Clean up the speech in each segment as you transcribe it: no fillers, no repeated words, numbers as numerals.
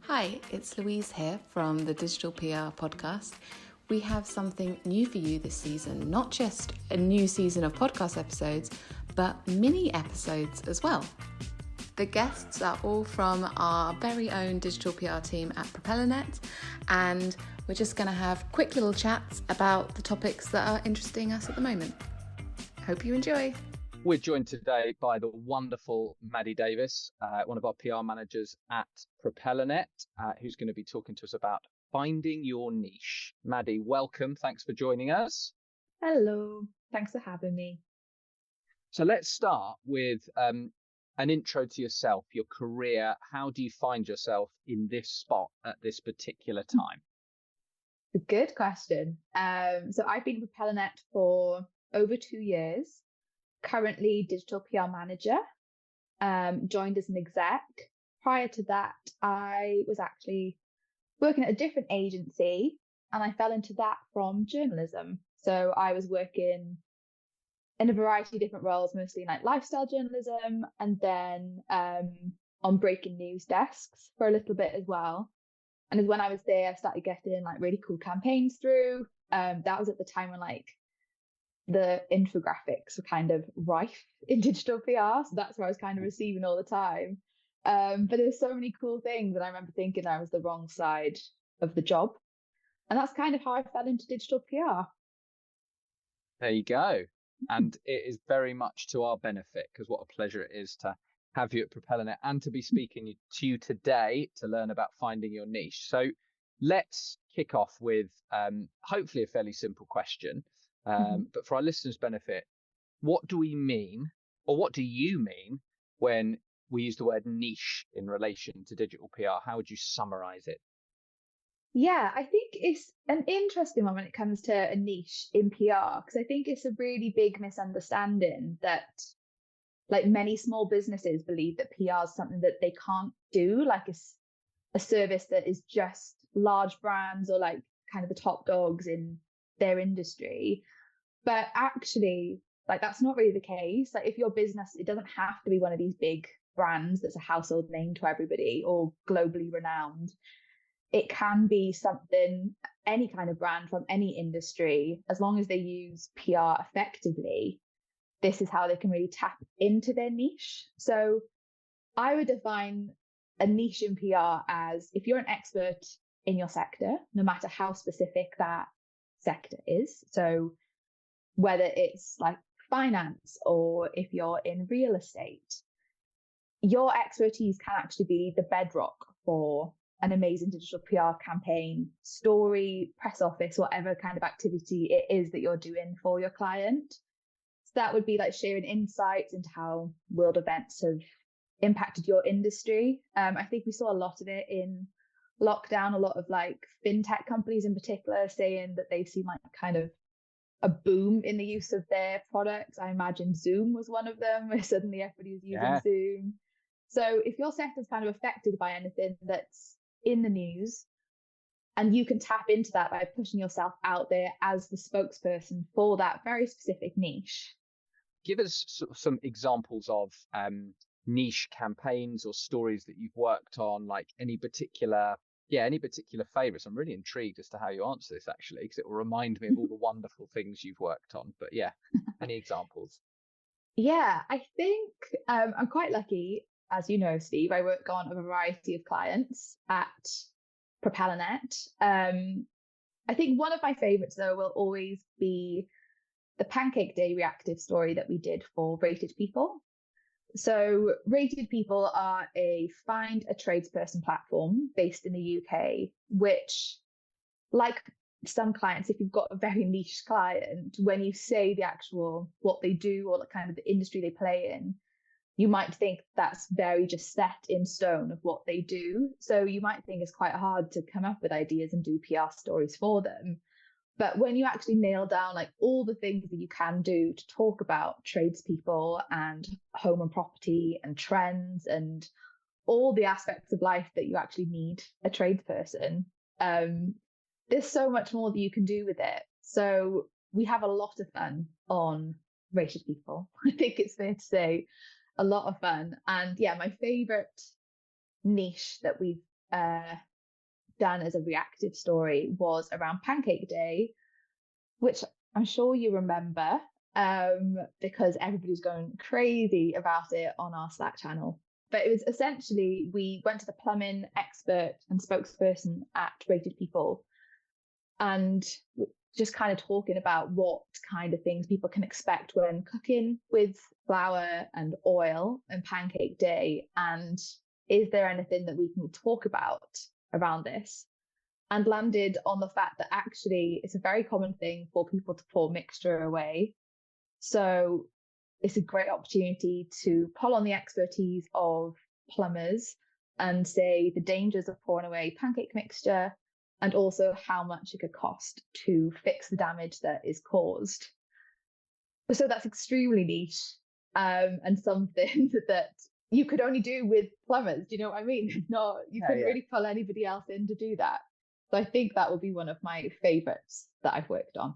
Hi, it's Louise here from the Digital PR podcast. We have something new for you this season, not just a new season of podcast episodes, but mini episodes as well. The guests are all from our very own digital PR team at Propellernet, and we're just going to have quick little chats about the topics that are interesting us at the moment. Hope you enjoy. We're joined today by the wonderful Maddie Davies, one of our PR managers at Propellernet, who's going to be talking to us about finding your niche. Maddie, welcome. Thanks for joining us. Hello. Thanks for having me. So let's start with an intro to yourself, your career. How do you find yourself in this spot at this particular time? A good question. So I've been with Propellernet for over 2 years. Currently digital PR manager, joined as an exec. Prior to that, I was actually working at a different agency and I fell into that from journalism. So I was working in a variety of different roles, mostly in like lifestyle journalism and then on breaking news desks for a little bit as well. And when I was there, I started getting like really cool campaigns through. That was at the time when like the infographics were kind of rife in digital PR. So that's where I was kind of receiving all the time. But there's so many cool things. And I remember thinking I was the wrong side of the job. And that's kind of how I fell into digital PR. There you go. And it is very much to our benefit, because what a pleasure it is to have you at Propellernet and to be speaking to you today to learn about finding your niche. So let's kick off with hopefully a fairly simple question. But for our listeners' benefit, what do we mean, or what do you mean when we use the word niche in relation to digital PR? How would you summarize it? Yeah, I think it's an interesting one when it comes to a niche in PR, because I think it's a really big misunderstanding that like many small businesses believe that PR is something that they can't do, like it's a service that is just large brands or like kind of the top dogs in their industry. But actually, like that's not really the case. Like if your business, it doesn't have to be one of these big brands that's a household name to everybody or globally renowned. It can be something, any kind of brand from any industry, as long as they use PR effectively. This is how they can really tap into their niche. So I would define a niche in PR as if you're an expert in your sector, no matter how specific that sector is. So whether it's like finance or if you're in real estate, your expertise can actually be the bedrock for an amazing digital PR campaign, story, press office, whatever kind of activity it is that you're doing for your client. So that would be like sharing insights into how world events have impacted your industry. I think we saw a lot of it in lockdown, a lot of like fintech companies in particular saying that they've seen like kind of a boom in the use of their products. I imagine Zoom was one of them, where suddenly everybody was using Zoom. So if your sector's kind of affected by anything that's in the news, and you can tap into that by pushing yourself out there as the spokesperson for that very specific niche. Give us some examples of niche campaigns or stories that you've worked on, like any particular favorites. I'm really intrigued as to how you answer this, actually, because it will remind me of all the wonderful things you've worked on. But yeah, any examples? Yeah, I think I'm quite lucky, as you know, Steve. I work on a variety of clients at Propellernet. I think one of my favorites, though, will always be the Pancake Day reactive story that we did for Rated People. So Rated People are a find a tradesperson platform based in the UK, which, like some clients, if you've got a very niche client, when you say the actual what they do or the kind of the industry they play in, you might think that's very just set in stone of what they do. So you might think it's quite hard to come up with ideas and do PR stories for them. But when you actually nail down like all the things that you can do to talk about tradespeople and home and property and trends and all the aspects of life that you actually need a tradesperson, there's so much more that you can do with it. So we have a lot of fun on Rated People. I think it's fair to say a lot of fun. And yeah, my favorite niche that we've done as a reactive story was around Pancake Day, which I'm sure you remember, because everybody's going crazy about it on our Slack channel. But it was essentially, we went to the plumbing expert and spokesperson at Rated People and just kind of talking about what kind of things people can expect when cooking with flour and oil and Pancake Day, and is there anything that we can talk about around this, and landed on the fact that actually it's a very common thing for people to pour mixture away. So it's a great opportunity to pull on the expertise of plumbers and say the dangers of pouring away pancake mixture, and also how much it could cost to fix the damage that is caused. So that's extremely niche, and something that you could only do with plumbers. Do you know what I mean? Not, you couldn't really pull anybody else in to do that. So I think that would be one of my favorites that I've worked on.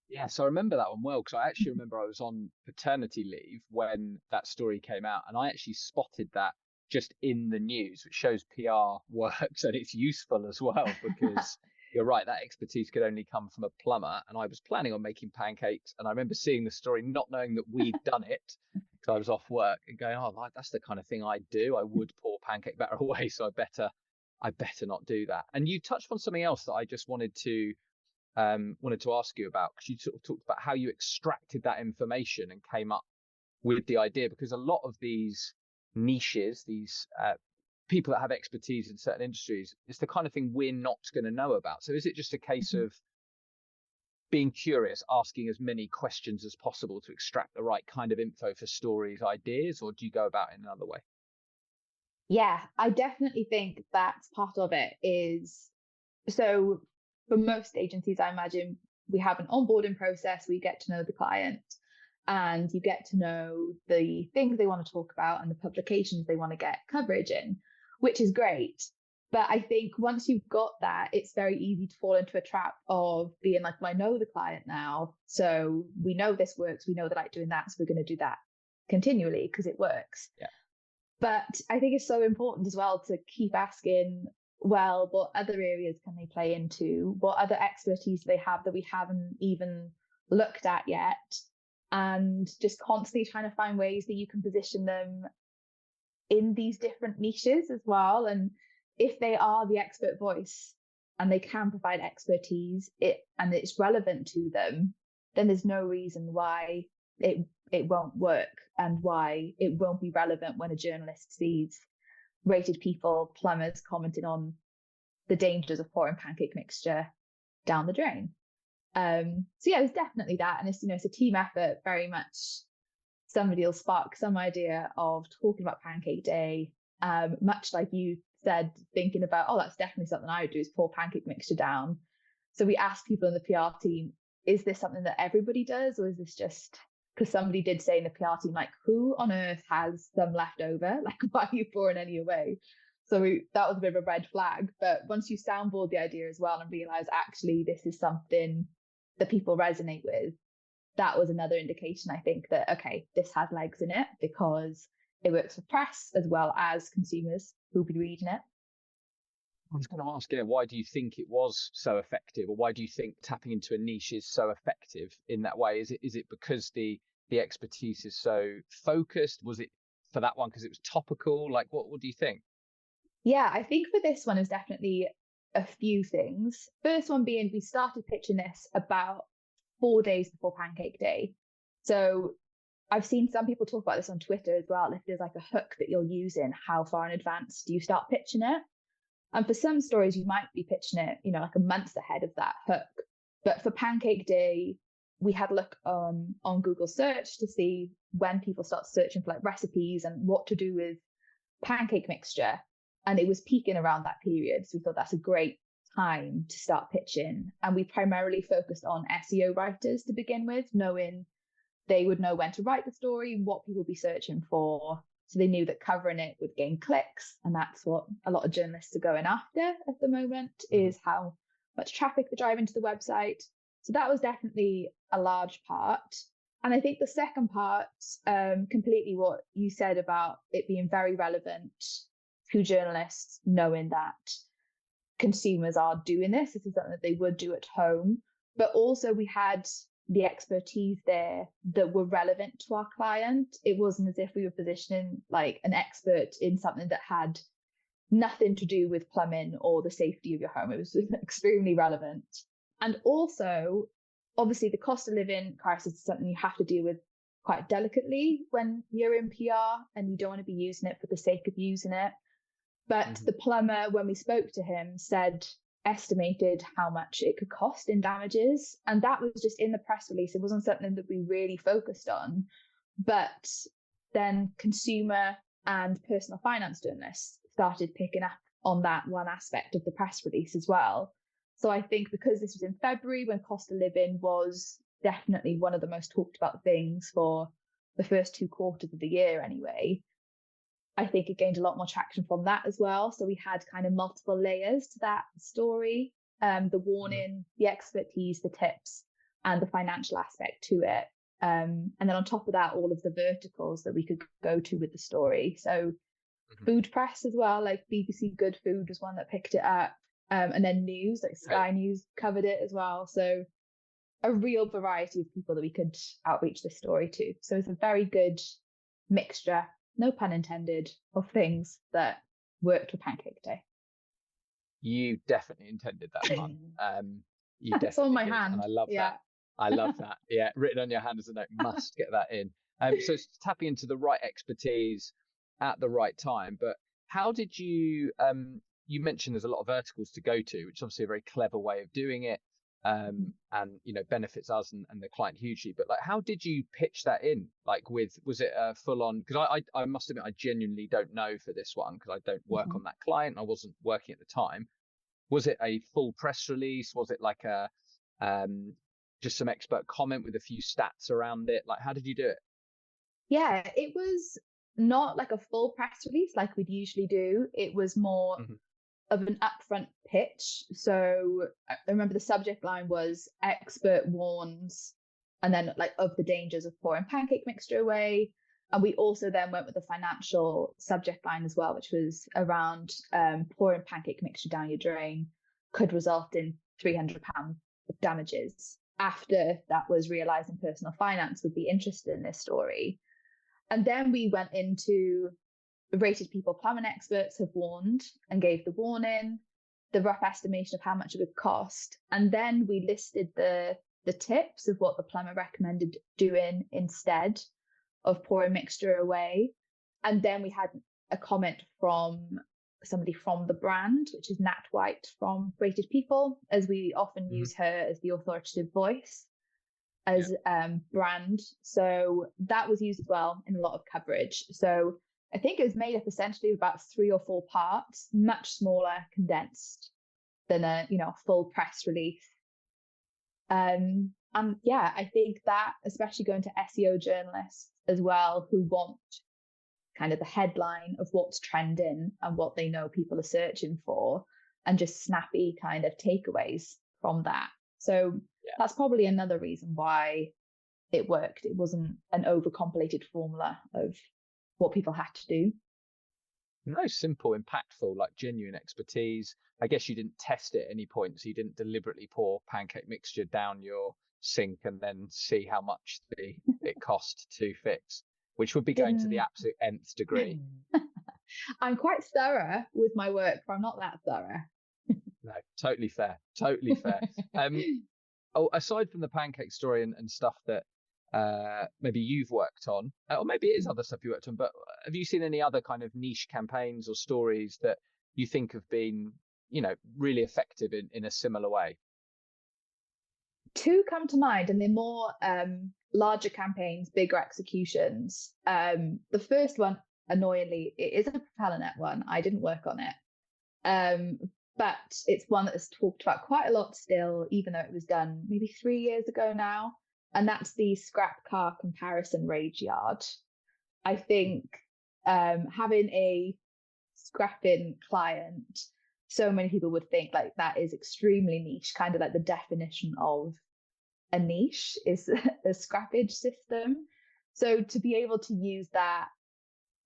Yes, I remember that one well, because I actually remember I was on paternity leave when that story came out, and I actually spotted that just in the news, which shows PR works and it's useful as well, because you're right, that expertise could only come from a plumber. And I was planning on making pancakes, and I remember seeing the story, not knowing that we'd done it, because I was off work, and going, oh, that's the kind of thing I do. I would pour pancake batter away, so I better not do that. And you touched on something else that I just wanted to ask you about, because you sort of talked about how you extracted that information and came up with the idea, because a lot of these niches, these people that have expertise in certain industries, it's the kind of thing we're not going to know about. So is it just a case of being curious, asking as many questions as possible to extract the right kind of info for stories, ideas, or do you go about it in another way? Yeah, I definitely think that's part of it. Is so for most agencies, I imagine we have an onboarding process. We get to know the client, and you get to know the things they want to talk about and the publications they want to get coverage in, which is great. But I think once you've got that, it's very easy to fall into a trap of being like, well, I know the client now, so we know this works. We know they like doing that, so we're going to do that continually because it works. Yeah. But I think it's so important as well to keep asking, well, what other areas can they play into? What other expertise do they have that we haven't even looked at yet? And just constantly trying to find ways that you can position them in these different niches as well. And if they are the expert voice and they can provide expertise, and it's relevant to them, then there's no reason why it won't work, and why it won't be relevant when a journalist sees Rated People plumbers commenting on the dangers of pouring pancake mixture down the drain. So yeah, it's definitely that, and it's a team effort very much. Somebody will spark some idea of talking about Pancake Day, much like you said, thinking about, oh, that's definitely something I would do, is pour pancake mixture down. So we asked people in the PR team, is this something that everybody does, or is this just because somebody did say in the PR team, like, who on earth has some left over? Like, why are you pouring any away? So that was a bit of a red flag. But once you soundboard the idea as well and realize actually this is something that people resonate with, that was another indication, I think, that, okay, this has legs in it, because it works for press as well as consumers who'll be reading it. I was going to ask, why do you think it was so effective, or why do you think tapping into a niche is so effective in that way? Is it because the expertise is so focused? Was it for that one because it was topical? Like, what do you think? Yeah, I think for this one is definitely a few things. First one being, we started pitching this about 4 days before Pancake Day. So I've seen some people talk about this on Twitter as well. If there's like a hook that you're using, how far in advance do you start pitching it? And for some stories, you might be pitching it, like a month ahead of that hook. But for Pancake Day, we had a look on Google search to see when people start searching for like recipes and what to do with pancake mixture. And it was peaking around that period. So we thought that's a great time to start pitching. And we primarily focused on SEO writers to begin with, knowing they would know when to write the story, what people would be searching for. So they knew that covering it would gain clicks. And that's what a lot of journalists are going after at the moment, is how much traffic they drive into the website. So that was definitely a large part. And I think the second part, completely what you said about it being very relevant to journalists, knowing that consumers are doing this. This is something that they would do at home. But also we had the expertise there that were relevant to our client. It wasn't as if we were positioning like an expert in something that had nothing to do with plumbing or the safety of your home. It was extremely relevant. And also, obviously, the cost of living crisis is something you have to deal with quite delicately when you're in PR, and you don't want to be using it for the sake of using it. But the plumber, when we spoke to him, estimated how much it could cost in damages. And that was just in the press release. It wasn't something that we really focused on. But then consumer and personal finance journalists started picking up on that one aspect of the press release as well. So I think because this was in February, when cost of living was definitely one of the most talked about things for the first 2 quarters of the year anyway, I think it gained a lot more traction from that as well. So we had kind of multiple layers to that story, the warning, the expertise, the tips, and the financial aspect to it. And then on top of that, all of the verticals that we could go to with the story. So food press as well, like BBC Good Food was one that picked it up. And then news, like Sky News covered it as well. So a real variety of people that we could outreach this story to. So it's a very good mixture, no pun intended, of things that worked for Pancake Day. You definitely intended that pun. You definitely it's on my did, hand. And I love that. I love that. Yeah, written on your hand as a note. Must get that in. So it's tapping into the right expertise at the right time. But how did you? You mentioned there's a lot of verticals to go to, which is obviously a very clever way of doing it, and benefits us and the client hugely. But like, how did you pitch that in? Like, was it a full on? Because I must admit I genuinely don't know for this one because I don't work on that client. I wasn't working at the time. Was it a full press release? Was it like a just some expert comment with a few stats around it? Like, how did you do it? Yeah, it was not like a full press release like we'd usually do. It was more of an upfront pitch. So I remember the subject line was expert warns, and then like of the dangers of pouring pancake mixture away. And we also then went with the financial subject line as well, which was around pouring pancake mixture down your drain could result in £300 of damages. After that was realising personal finance would be interested in this story. And then we went into rated people plumbing experts have warned and gave the warning, the rough estimation of how much it would cost. And then we listed the tips of what the plumber recommended doing instead of pouring mixture away. And then we had a comment from somebody from the brand, which is Nat White from Rated People, as we often use her as the authoritative voice as brand. So that was used as well in a lot of coverage. So I think it was made up essentially of about 3 or 4 parts, much smaller, condensed than a full press release. And yeah, I think that especially going to SEO journalists as well, who want kind of the headline of what's trending and what they know people are searching for, and just snappy kind of takeaways from that. So that's probably another reason why it worked. It wasn't an overcomplicated formula of what people had to do. No, simple, impactful, like genuine expertise. I guess you didn't test it at any point, so you didn't deliberately pour pancake mixture down your sink and then see how much it cost to fix, which would be going to the absolute nth degree. I'm quite thorough with my work, but I'm not that thorough. No, totally fair. Totally fair. Aside from the pancake story and stuff that maybe you've worked on, or maybe it is other stuff you worked on, but have you seen any other kind of niche campaigns or stories that you think have been, really effective in a similar way? 2 come to mind, and they're more larger campaigns, bigger executions. The first one, annoyingly, it is a Propellernet one. I didn't work on it. But it's one that is talked about quite a lot still, even though it was done maybe 3 years ago now. And that's the scrap car comparison rage yard. I think having a scrapping client, so many people would think like that is extremely niche, kind of like the definition of a niche is a scrappage system. So to be able to use that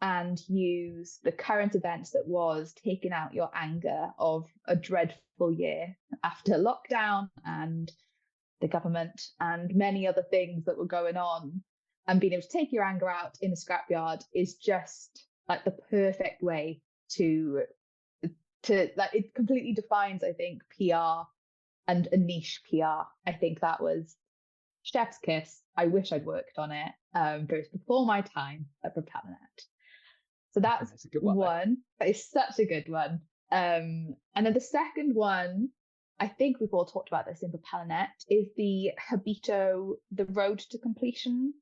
and use the current events that was taking out your anger of a dreadful year after lockdown and the government and many other things that were going on, and being able to take your anger out in a scrapyard is just like the perfect way to like, it completely defines, I think, PR and a niche PR. I think that was chef's kiss. I wish I'd worked on it, but it's before my time at Propellernet. So that's a good one. That is such a good one. And then the second one, I think we've all talked about this in Propellernet, is the Habito, the road to completion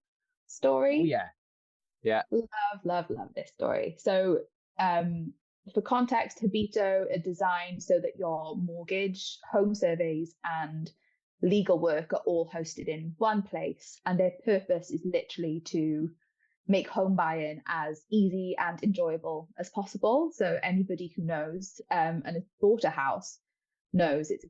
story. Oh, yeah. Yeah. Love this story. So for context, Habito are designed so that your mortgage, home surveys, and legal work are all hosted in one place. And their purpose is literally to make home buying as easy and enjoyable as possible. So anybody who knows and has bought a house knows it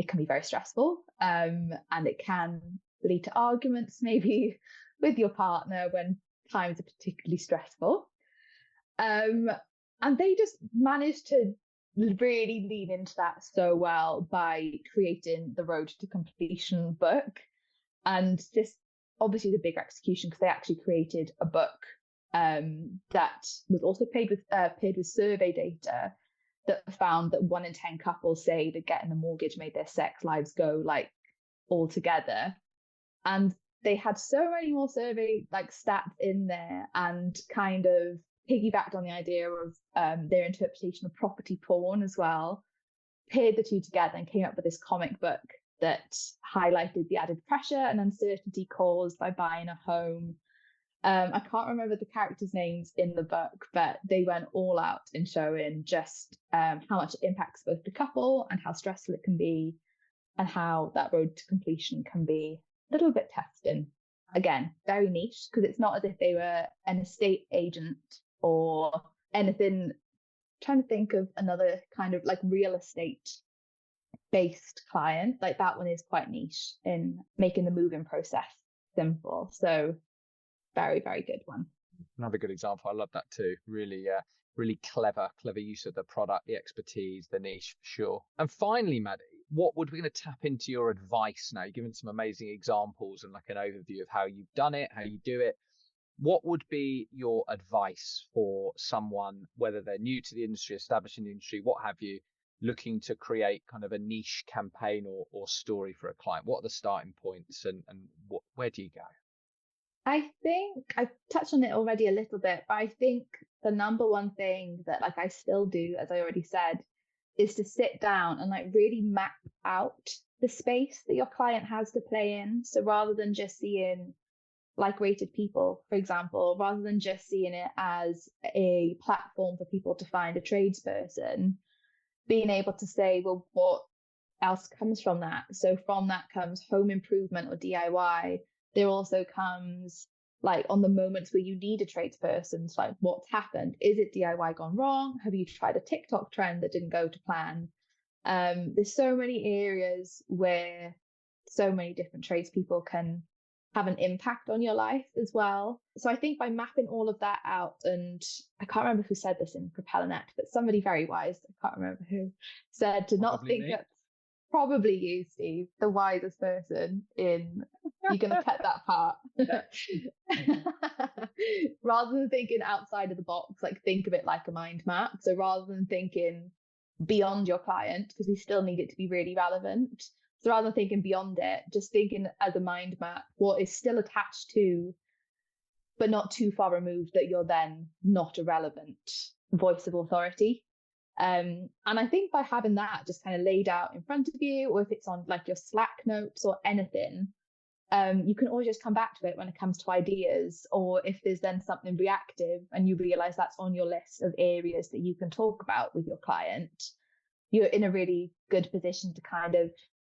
can be very stressful, and it can lead to arguments maybe with your partner when times are particularly stressful. And they just managed to really lean into that so well by creating the Road to Completion book, and just obviously the bigger execution, because they actually created a book that was also paired with survey data that found that 1 in 10 couples say that getting a mortgage made their sex lives go like all together. And they had so many more survey like stats in there, and kind of piggybacked on the idea of their interpretation of property porn as well, paired the two together and came up with this comic book that highlighted the added pressure and uncertainty caused by buying a home. I can't remember the characters' names in the book, but they went all out in showing just how much it impacts both the couple and how stressful it can be, and how that road to completion can be a little bit testing. Again, very niche, because it's not as if they were an estate agent or anything. I'm trying to think of another kind of like real estate based client. Like that one is quite niche in making the moving process simple. So very, very good one. Another good example. I love that too. Really, really clever use of the product, the expertise, the niche for sure. And finally, Maddie, what would we going to tap into your advice now? You've given some amazing examples and like an overview of how you've done it, how you do it. What would be your advice for someone, whether they're new to the industry, established in the industry, what have you, looking to create kind of a niche campaign or story for a client? What are the starting points and where do you go? I think I've touched on it already a little bit, but I think the number one thing that like I still do, as I already said, is to sit down and like really map out the space that your client has to play in. So rather than just seeing like rated people, for example, rather than just seeing it as a platform for people to find a tradesperson, being able to say, well, what else comes from that? So from that comes home improvement or DIY. There also comes like on the moments where you need a tradesperson, it's like what's happened? Is it DIY gone wrong? Have you tried a TikTok trend that didn't go to plan? There's so many areas where so many different tradespeople can have an impact on your life as well. So I think by mapping all of that out, and I can't remember who said this in Propellernet, but somebody very wise, I can't remember who, said to not think that, probably you, Steve, the wisest person in, you're going to cut that part. Rather than thinking outside of the box, like think of it like a mind map. So rather than thinking beyond your client, because we still need it to be really relevant, so rather than thinking beyond it, just thinking as a mind map, what is still attached to, but not too far removed that you're then not a relevant voice of authority. And I think by having that just kind of laid out in front of you, or if it's on like your Slack notes or anything, you can always just come back to it when it comes to ideas, or if there's then something reactive and you realize that's on your list of areas that you can talk about with your client, you're in a really good position to kind of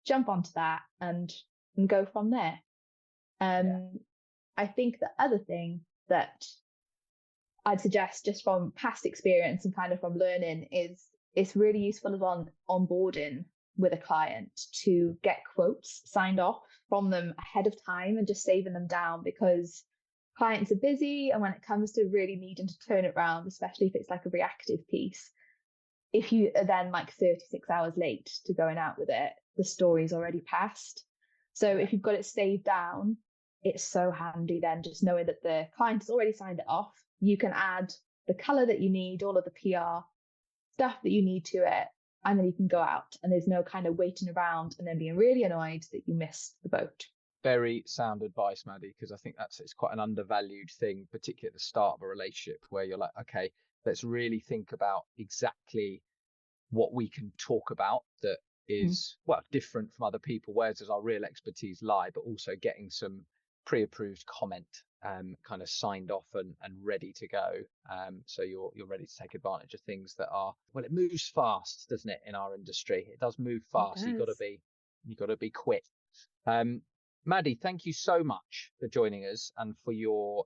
jump onto that and go from there. I think the other thing that I'd suggest, just from past experience and kind of from learning, is it's really useful as on onboarding with a client to get quotes signed off from them ahead of time and just saving them down, because clients are busy, and when it comes to really needing to turn it around, especially if it's like a reactive piece, if you are then like 36 hours late to going out with it, the story's already passed. So if you've got it saved down, it's so handy then just knowing that the client has already signed it off. You can add the color that you need, all of the PR stuff that you need to it, and then you can go out, and there's no kind of waiting around and then being really annoyed that you missed the boat. Very sound advice, Maddie, because I think it's quite an undervalued thing, particularly at the start of a relationship, where you're like, okay, let's really think about exactly what we can talk about that is well different from other people. Where does our real expertise lie? But also getting some pre-approved comment kind of signed off and ready to go. So you're ready to take advantage of things that are, well, it moves fast, doesn't it? In our industry, it does move fast. You've got to be quick. Maddie, thank you so much for joining us and for your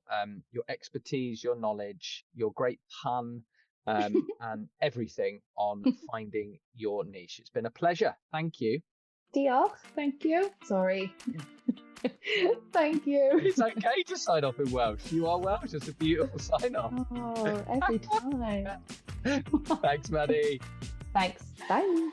expertise, your knowledge, your great pun, and everything on finding your niche. It's been a pleasure. Thank you. Diolch. Thank you. Sorry. Thank you. It's okay to sign off in Welsh. You are Welsh. It's a beautiful sign off. Oh, every time. Thanks, Maddie. Thanks. Bye.